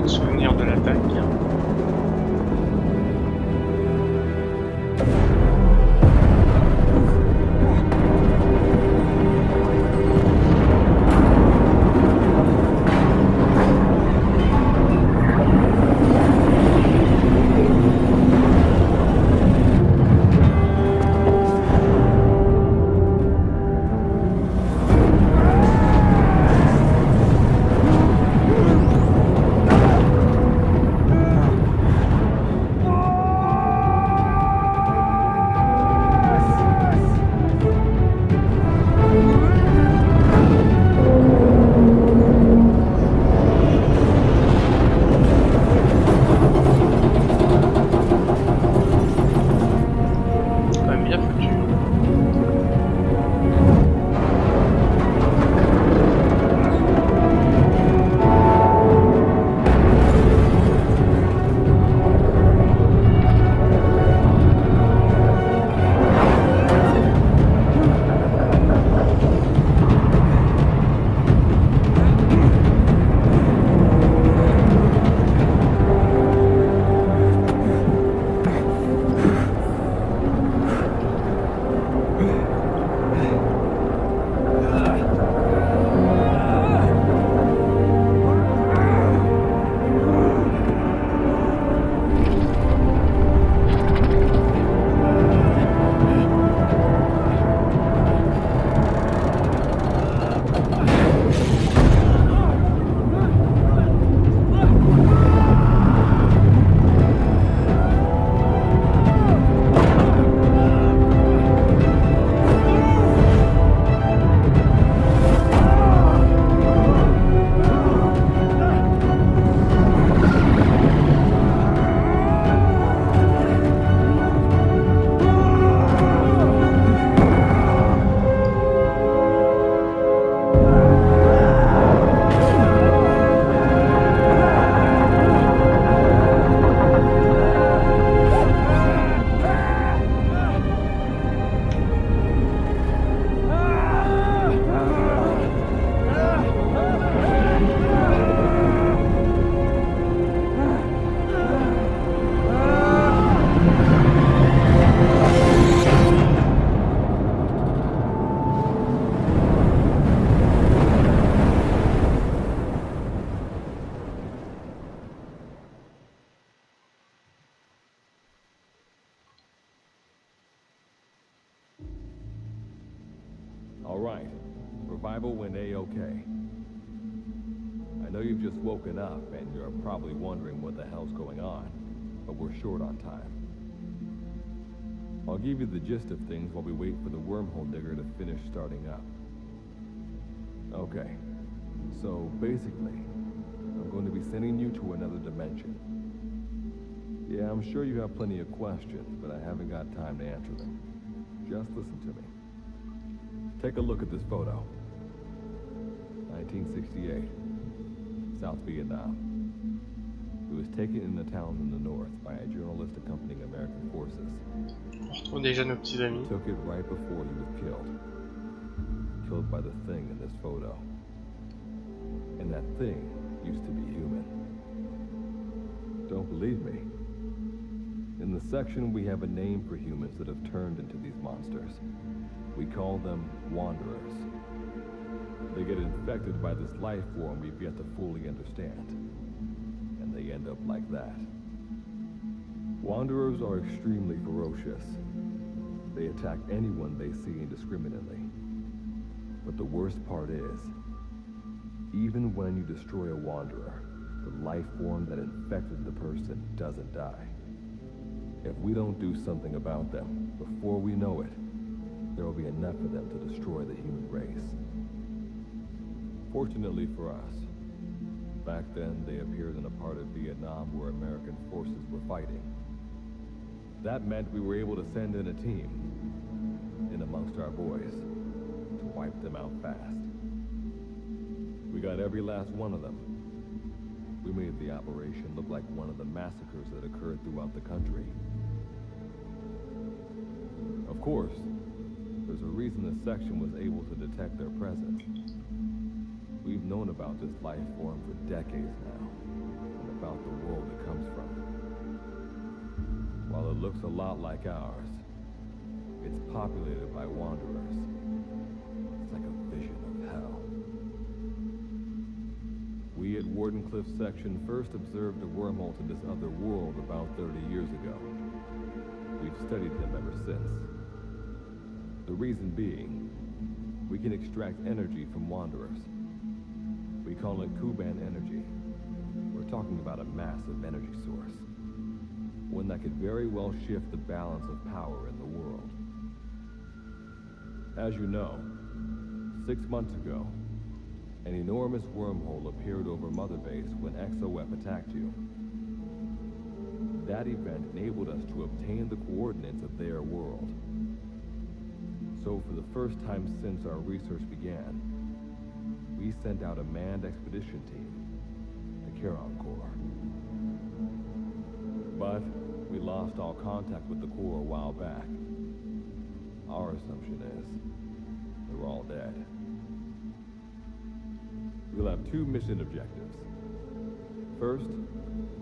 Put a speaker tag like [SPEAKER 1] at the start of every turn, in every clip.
[SPEAKER 1] Souvenir de l'attaque. Quand même bien foutu.
[SPEAKER 2] All right. Revival went A-okay. I know you've just woken up and you're probably wondering what the hell's going on, but we're short on time. I'll give you the gist of things while we wait for the wormhole digger to finish starting up. Okay. So, basically, I'm going to be sending you to another dimension. Yeah, I'm sure you have plenty of questions, but I haven't got time to answer them. Just listen to me. Take a look at this photo. 1968, South Vietnam. It was taken in a town in the north by a journalist accompanying American forces.
[SPEAKER 1] On retrouve déjà nos petits amis.
[SPEAKER 2] He took it right before he was killed. Killed by the thing in this photo. And that thing used to be human. Don't believe me? In the section, we have a name for humans that have turned into these monsters. We call them Wanderers. They get infected by this life form we've yet to fully understand. And they end up like that. Wanderers are extremely ferocious. They attack anyone they see indiscriminately. But the worst part is, even when you destroy a Wanderer, the life form that infected the person doesn't die. If we don't do something about them, before we know it, there will be enough of them to destroy the human race. Fortunately for us, back then they appeared in a part of Vietnam where American forces were fighting. That meant we were able to send in a team, in amongst our boys, to wipe them out fast. We got every last one of them. We made the operation look like one of the massacres that occurred throughout the country. Of course, there's a reason this section was able to detect their presence. We've known known about this life form for decades now, and about the world it comes from. While it looks a lot like ours, it's populated by wanderers. It's like a vision of hell. We at Wardenclyffe Section first observed a wormhole to this other world about 30 years ago. We've studied them ever since. The reason being, we can extract energy from wanderers. We call it Kuban energy. We're talking about a massive energy source. One that could very well shift the balance of power in the world. As you know, 6 months ago, an enormous wormhole appeared over Mother Base when XOF attacked you. That event enabled us to obtain the coordinates of their world. So for the first time since our research began, we sent out a manned expedition team, the Charon Corps. But we lost all contact with the Corps a while back. Our assumption is they're all dead. We'll have 2 mission objectives. First,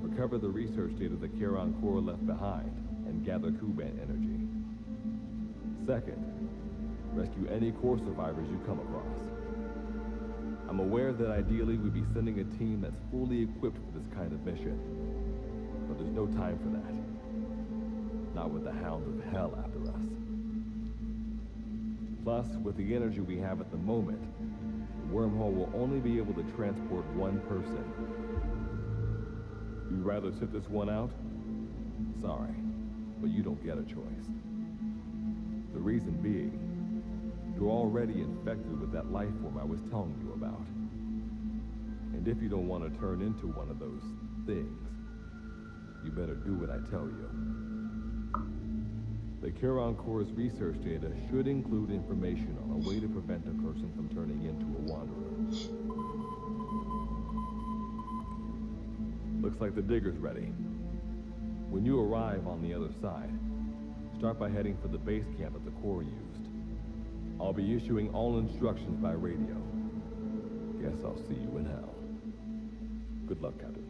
[SPEAKER 2] recover the research data the Charon Corps left behind and gather Kuban energy. Second, rescue any Corps survivors you come across. I'm aware that ideally we'd be sending a team that's fully equipped for this kind of mission, but there's no time for that. Not with the hounds of hell after us. Plus, with the energy we have at the moment, the wormhole will only be able to transport 1 person. You'd rather sit this one out? Sorry, but you don't get a choice. The reason being, you're already infected with that life form I was telling you about. And if you don't want to turn into one of those things, you better do what I tell you. The Charon Corps' research data should include information on a way to prevent a person from turning into a wanderer. Looks like the digger's ready. When you arrive on the other side, start by heading for the base camp that the Corps used. I'll be issuing all instructions by radio. Guess I'll see you in hell. Good luck, Captain.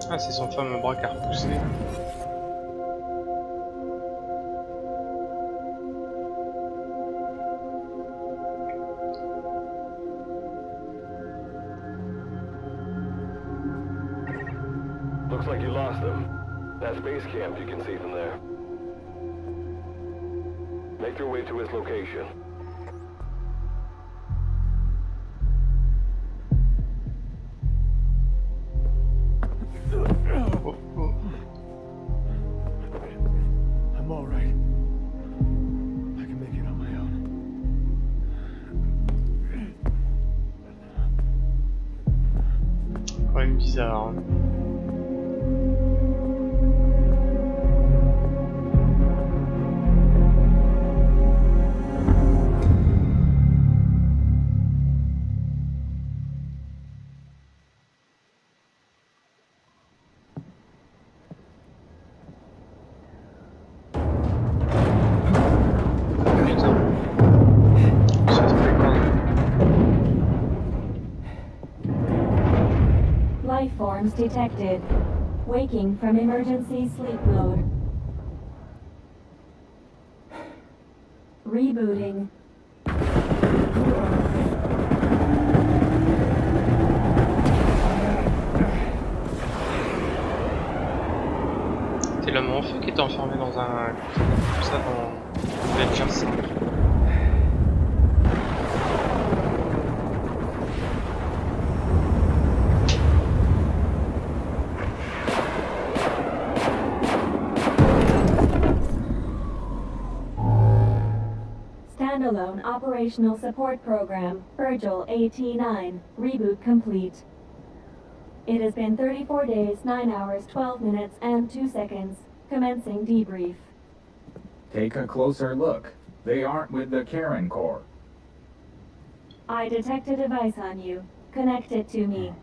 [SPEAKER 1] Ah, c'est son fameux bras qui a repoussé.
[SPEAKER 2] Looks like you lost them. That's base camp, you can see from there. Make your way to his location.
[SPEAKER 3] I'm all right. I can make it on my own.
[SPEAKER 1] Quand même bizarre, hein.
[SPEAKER 4] Life forms detected. Waking from emergency sleep mode. Rebooting.
[SPEAKER 1] C'est l'homme en feu qui était enfermé dans un... comme ça dans Adventure 5.
[SPEAKER 4] Standalone Operational Support Program, Virgil AT-9, reboot complete. It has been 34 days, 9 hours, 12 minutes, and 2 seconds. Commencing debrief.
[SPEAKER 5] Take a closer look. They aren't with the Karen Corps.
[SPEAKER 4] I detect a device on you. Connect it to me.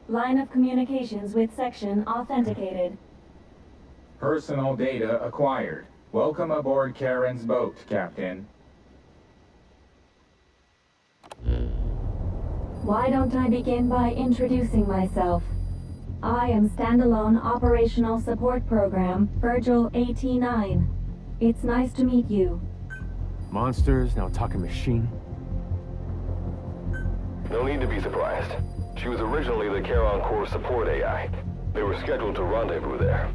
[SPEAKER 4] Line of communications with section authenticated.
[SPEAKER 5] Personal data acquired. Welcome aboard Karen's boat, Captain.
[SPEAKER 4] Why don't I begin by introducing myself? I am Standalone Operational Support Program, Virgil AT-9. It's nice to meet you.
[SPEAKER 3] Monsters, now talking machine.
[SPEAKER 2] No need to be surprised. She was originally the Charon Corps support AI. They were scheduled to rendezvous there.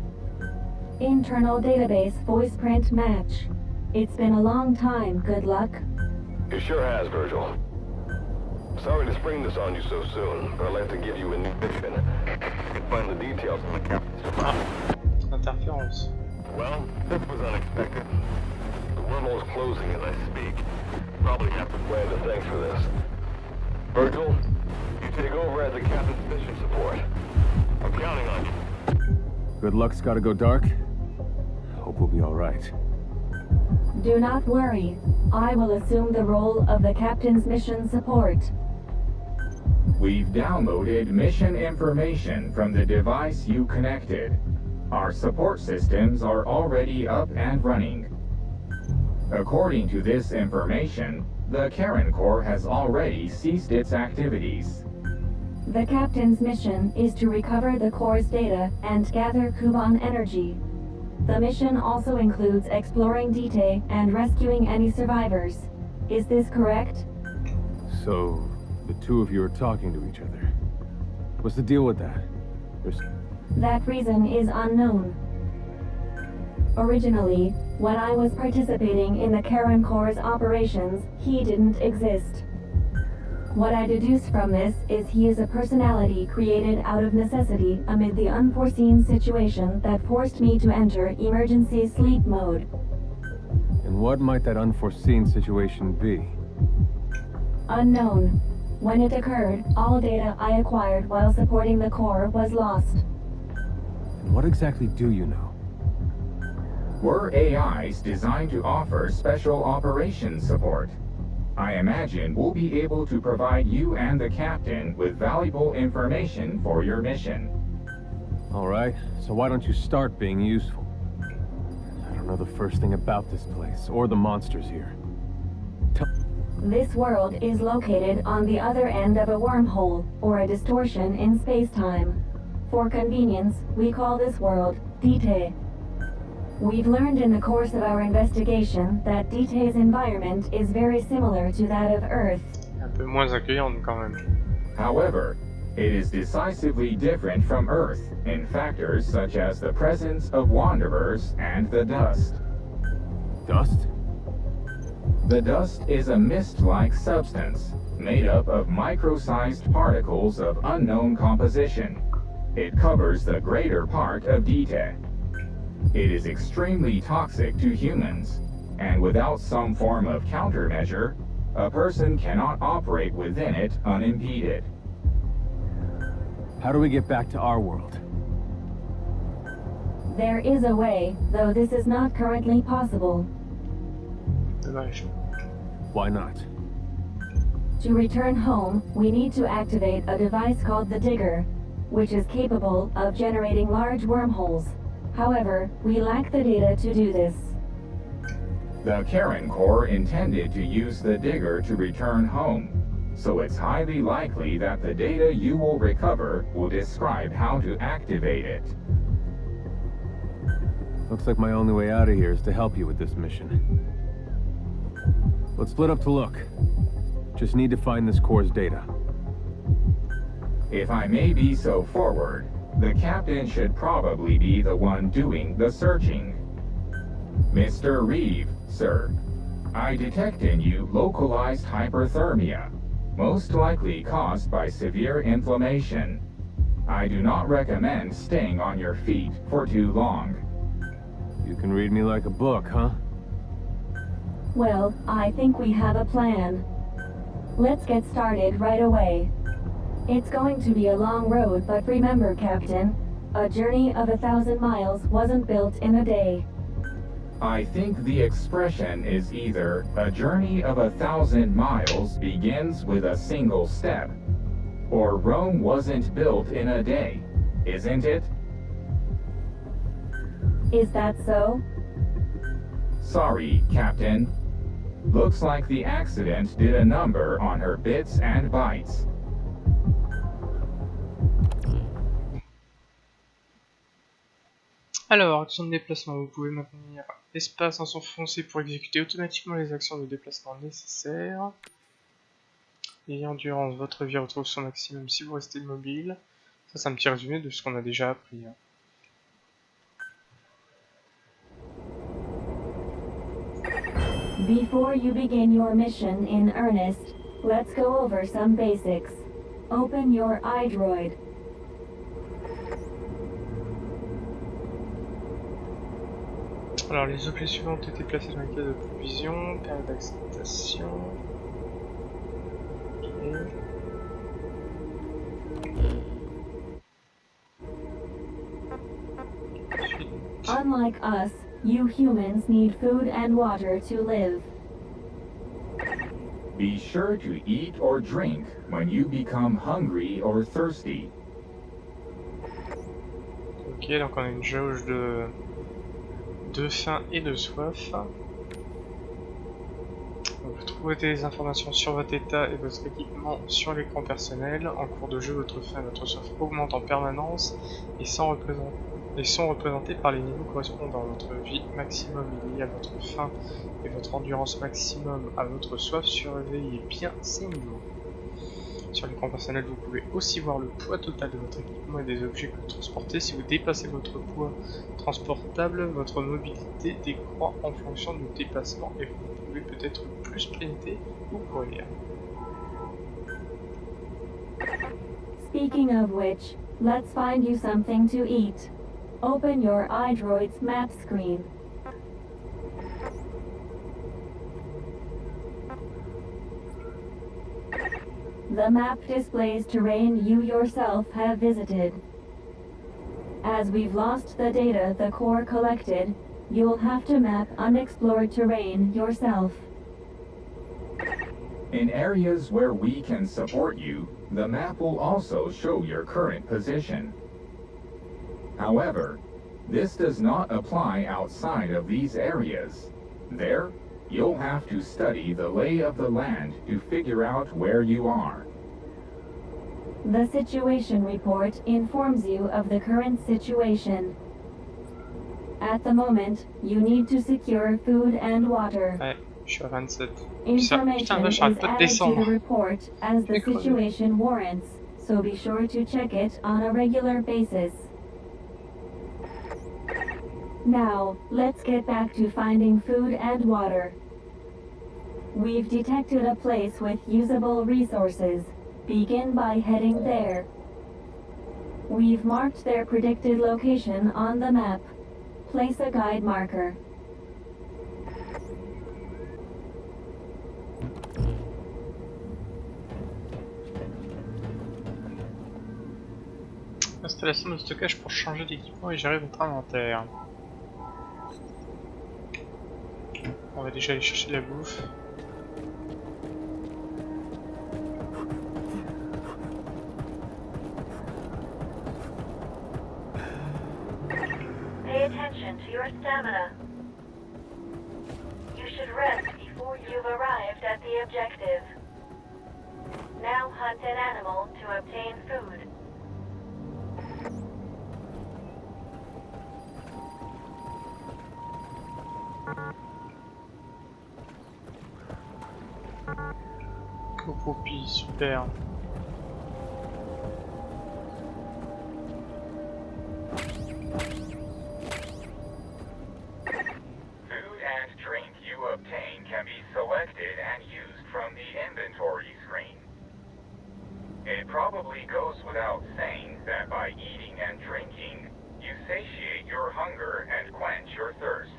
[SPEAKER 4] Internal database voice print match. It's been a long time, good luck.
[SPEAKER 2] It sure has, Virgil. Sorry to spring this on you so soon, but I'd like to give you a new mission. You can find the details in the captain's file.
[SPEAKER 1] Interférence.
[SPEAKER 2] Well, this was unexpected. The wormhole's closing as I speak. Probably have to plan the thanks for this. Virgil, you take over as the captain's mission support. I'm counting on you.
[SPEAKER 3] Good luck's gotta go dark. Hope we'll be alright.
[SPEAKER 4] Do not worry. I will assume the role of the captain's mission support.
[SPEAKER 5] We've downloaded mission information from the device you connected. Our support systems are already up and running. According to this information, the Karen Corps has already ceased its activities.
[SPEAKER 4] The captain's mission is to recover the Corps' data and gather Kuban energy. The mission also includes exploring Dite and rescuing any survivors. Is this correct?
[SPEAKER 3] So, the two of you are talking to each other. What's the deal with that?
[SPEAKER 4] That reason is unknown. Originally, when I was participating in the Karen Corps' operations, he didn't exist. What I deduce from this is he is a personality created out of necessity amid the unforeseen situation that forced me to enter emergency sleep mode.
[SPEAKER 3] And what might that unforeseen situation be?
[SPEAKER 4] Unknown. When it occurred, all data I acquired while supporting the Corps was lost.
[SPEAKER 3] And what exactly do you know?
[SPEAKER 5] We're AIs designed to offer special operations support. I imagine we'll be able to provide you and the captain with valuable information for your mission.
[SPEAKER 3] Alright, so why don't you start being useful? I don't know the first thing about this place, or the monsters here.
[SPEAKER 4] This world is located on the other end of a wormhole, or a distortion in space-time. For convenience, we call this world Dite. We've learned in the course of our investigation that Dite's environment is very similar to that of Earth.
[SPEAKER 1] Un peu moins accueillante quand même.
[SPEAKER 5] However, it is decisively different from Earth in factors such as the presence of wanderers and the dust.
[SPEAKER 3] Dust?
[SPEAKER 5] The dust is a mist-like substance made up of micro-sized particles of unknown composition. It covers the greater part of Dite. It is extremely toxic to humans, and without some form of countermeasure, a person cannot operate within it unimpeded.
[SPEAKER 3] How do we get back to our world?
[SPEAKER 4] There is a way, though this is not currently possible.
[SPEAKER 1] Dommage.
[SPEAKER 3] Why not?
[SPEAKER 4] To return home, we need to activate a device called the Digger, which is capable of generating large wormholes. However, we lack the data to do this.
[SPEAKER 5] The Karen Corps intended to use the Digger to return home, so it's highly likely that the data you will recover will describe how to activate it.
[SPEAKER 3] Looks like my only way out of here is to help you with this mission. Let's split up to look. Just need to find this Corps' data.
[SPEAKER 5] If I may be so forward, the captain should probably be the one doing the searching. Mr. Reeve, sir. I detect in you localized hyperthermia, most likely caused by severe inflammation. I do not recommend staying on your feet for too long.
[SPEAKER 3] You can read me like a book, huh?
[SPEAKER 4] Well, I think we have a plan. Let's get started right away. It's going to be a long road, but remember, Captain, a journey of 1,000 miles wasn't built in a day.
[SPEAKER 5] I think the expression is either a journey of 1,000 miles begins with a single step, or Rome wasn't built in a day, isn't it?
[SPEAKER 4] Is that so?
[SPEAKER 5] Sorry, Captain. Looks like the accident did a number on her bits and bytes.
[SPEAKER 1] Alors, action de déplacement, vous pouvez maintenir espace dans son foncé pour exécuter automatiquement les actions de déplacement nécessaires. Et endurance, votre vie retrouve son maximum si vous restez immobile. Ça, c'est un petit résumé de ce qu'on a déjà appris.
[SPEAKER 4] Before you begin your mission in earnest, let's go over some basics. Open your iDroid.
[SPEAKER 1] Alors, les objets suivants ont été placés dans les cases de provision, période d'acceptation.
[SPEAKER 4] Unlike us, you humans need food and water to live.
[SPEAKER 5] Be sure to eat or drink when you become hungry or thirsty.
[SPEAKER 1] Ok, donc on a une jauge de faim et de soif. Vous trouvez des informations sur votre état et votre équipement sur l'écran personnel. En cours de jeu, votre faim et votre soif augmentent en permanence et sont représentés par les niveaux correspondants. Votre vie maximum est liée à votre faim et votre endurance maximum à votre soif. Surveillez bien ces niveaux. Sur l'écran personnel, vous pouvez aussi voir le poids total de votre équipement et des objets que vous transportez. Si vous dépassez votre poids transportable, votre mobilité décroît en fonction du déplacement et vous pouvez peut-être plus sprinter ou courir.
[SPEAKER 4] Speaking of which, let's find you something to eat. Open your iDroid's map screen. The map displays terrain you yourself have visited. As we've lost the data the Corps collected, you'll have to map unexplored terrain yourself.
[SPEAKER 5] In areas where we can support you, the map will also show your current position. However, this does not apply outside of these areas. There, you'll have to study the lay of the land to figure out where you are.
[SPEAKER 4] The situation report informs you of the current situation. At the moment, you need to secure food and water.
[SPEAKER 1] Ouais, je suis à 27.
[SPEAKER 4] Information is
[SPEAKER 1] j'arrête pas de
[SPEAKER 4] added to the
[SPEAKER 1] descendre.
[SPEAKER 4] report as the situation warrants, so be sure to check it on a regular basis. Now, let's get back to finding food and water. We've detected a place with usable resources. Begin by heading there. We've marked their predicted location on the map. Place a guide marker.
[SPEAKER 1] Installation de stockage pour changer d'équipement et gérer votre inventaire. On va déjà aller chercher de la bouffe.
[SPEAKER 4] Pay attention to your stamina. You should rest before you've arrived at the objective. Now hunt an animal to obtain food.
[SPEAKER 1] Copopi, super.
[SPEAKER 5] It probably goes without saying that by eating and drinking, you satiate your hunger and quench your thirst.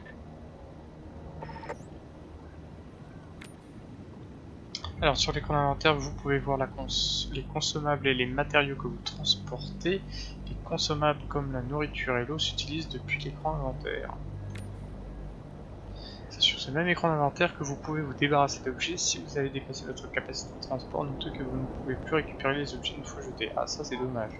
[SPEAKER 1] Alors sur l'écran d'inventaire, vous pouvez voir les consommables et les matériaux que vous transportez. Les consommables comme la nourriture et l'eau s'utilisent depuis l'écran d'inventaire. C'est sur ce même écran d'inventaire que vous pouvez vous débarrasser d'objets si vous avez dépassé votre capacité de transport, notez que vous ne pouvez plus récupérer les objets une fois jetés. Ah, ça c'est dommage.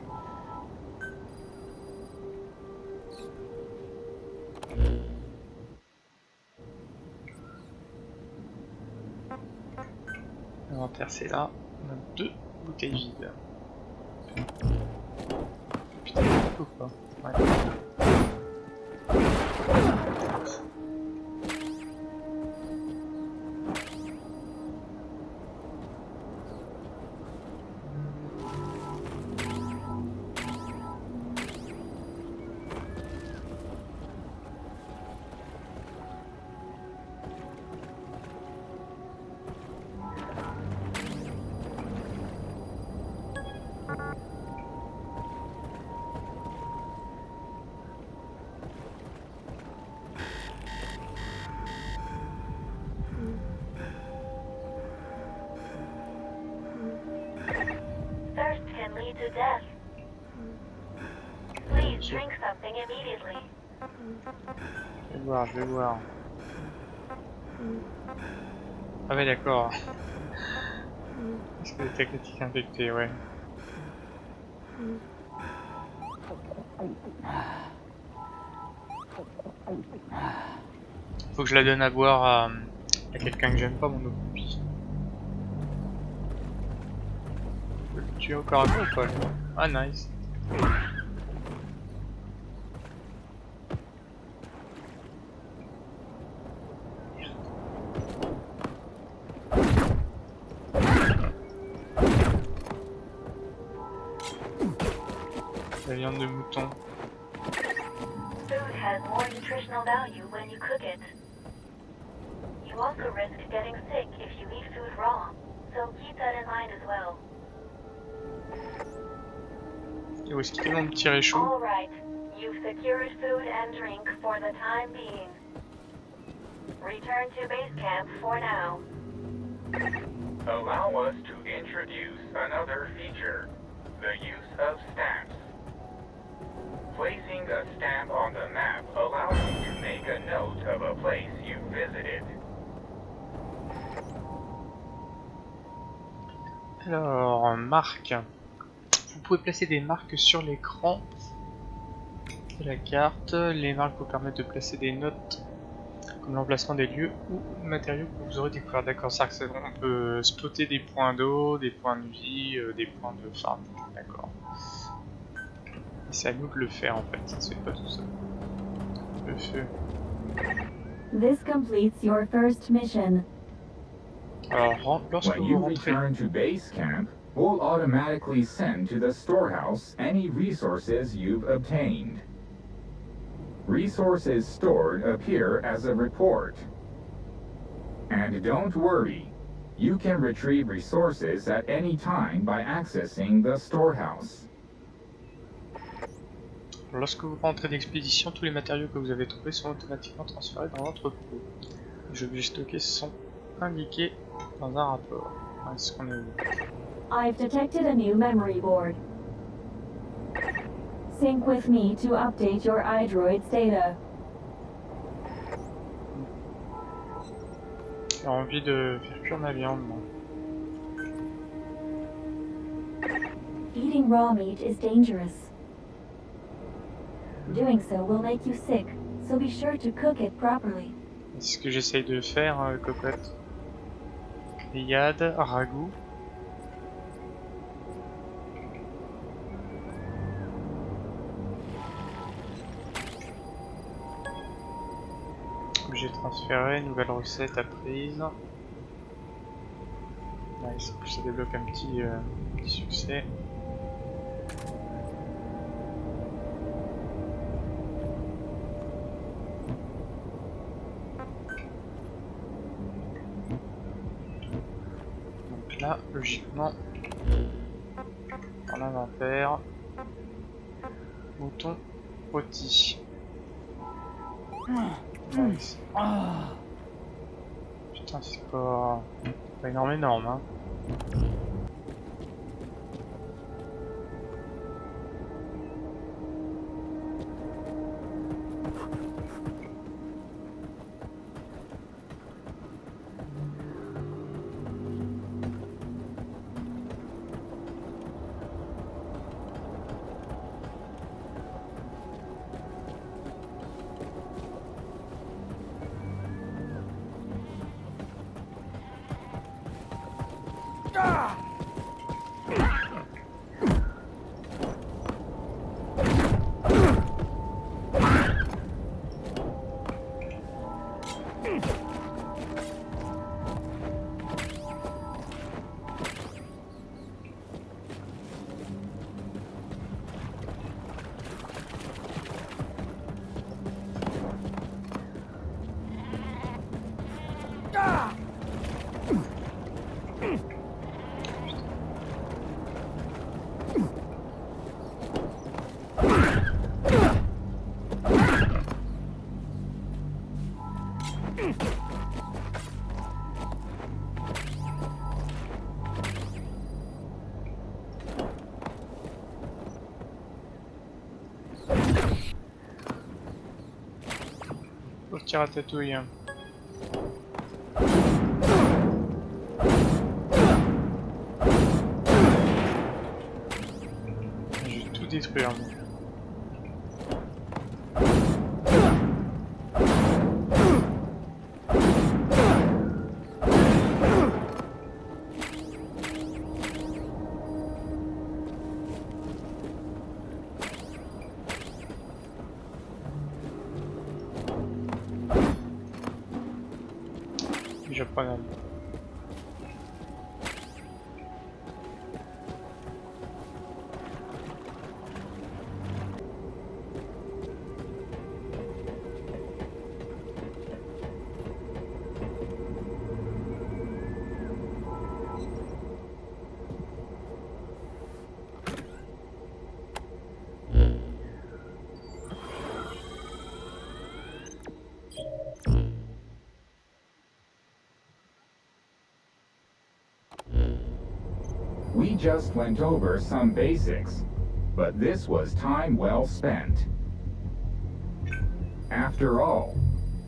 [SPEAKER 1] L'inventaire c'est là, on a 2 bouteilles vides. Putain, ou pas? Ouais.
[SPEAKER 4] Thirst can lead to death. Please drink something immediately.
[SPEAKER 1] Je vais voir, je vais voir. Ah ouais d'accord. Est-ce que les tactiques infectées, ouais. Faut que je la donne à boire à quelqu'un que j'aime pas, mon oubli. Je peux le tuer au corps à corps ou pas lui? Ah nice. La viande de mouton.
[SPEAKER 4] Food has more nutritional value when you cook it. You also risk getting sick if you eat food raw, so keep that in mind as well.
[SPEAKER 1] Et où est-ce qu'il est mon petit réchaud?
[SPEAKER 4] All right, you've secured food and drink for the time being. Return to base camp for now.
[SPEAKER 5] Allow us to introduce another feature, the use of stamps. Placing a stamp on the map allows you to make a note of a place you visited.
[SPEAKER 1] Alors, marque. Vous pouvez placer des marques sur l'écran de la carte. Les marques vous permettent de placer des notes comme l'emplacement des lieux ou matériaux que vous aurez découvert. D'accord, ça on peut spotter des points d'eau, des points de vie, des points de farm. D'accord. Et c'est à nous de le faire en fait, ça se fait pas tout seul. Le feu.
[SPEAKER 4] This completes your first mission.
[SPEAKER 1] Alors, lorsque
[SPEAKER 5] When
[SPEAKER 1] vous
[SPEAKER 5] you
[SPEAKER 1] rentrez...
[SPEAKER 5] return to base camp, we'll automatically send to the storehouse any resources you've obtained. Resources stored appear as a report. And don't worry, you can retrieve resources at any time by accessing the storehouse.
[SPEAKER 1] Lorsque vous rentrez d'expédition, tous les matériaux que vous avez trouvés sont automatiquement transférés dans l'entrepôt. Les objets stockés sont indiqués dans un rapport. Est-ce qu'on est où?
[SPEAKER 4] I've detected a new memory board. Sync with me to update your iDroid's data.
[SPEAKER 1] J'ai envie de faire cuire ma viande, moi.
[SPEAKER 4] Eating raw meat is dangerous. Doing so will make you sick, so be sure to cook it properly.
[SPEAKER 1] C'est ce que j'essaye de faire, cocotte. Grillade, ragoût. Objet transféré, nouvelle recette apprise. Nice, ça débloque un petit succès. Donc là, logiquement, dans l'inventaire. Bouton outil. Nice. Putain, c'est pas énorme, hein. Faut le tir à tatouille. Je vais tout détruire. Japonais.
[SPEAKER 5] We just went over some basics, but this was time well spent. After all,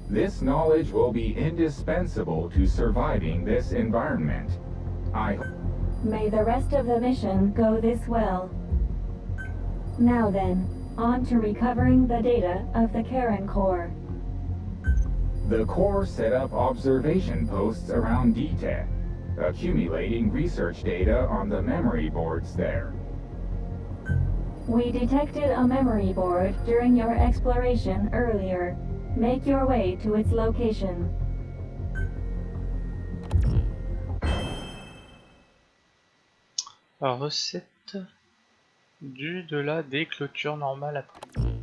[SPEAKER 5] this knowledge will be indispensable to surviving this environment.
[SPEAKER 4] May the rest of the mission go this well. Now then, on to recovering the data of the Karen Core.
[SPEAKER 5] The Corps set up observation posts around DTEC, accumulating research data on the memory boards there.
[SPEAKER 4] We detected a memory board during your exploration earlier. Make your way to its location.
[SPEAKER 1] Recette de la des clôtures normales après.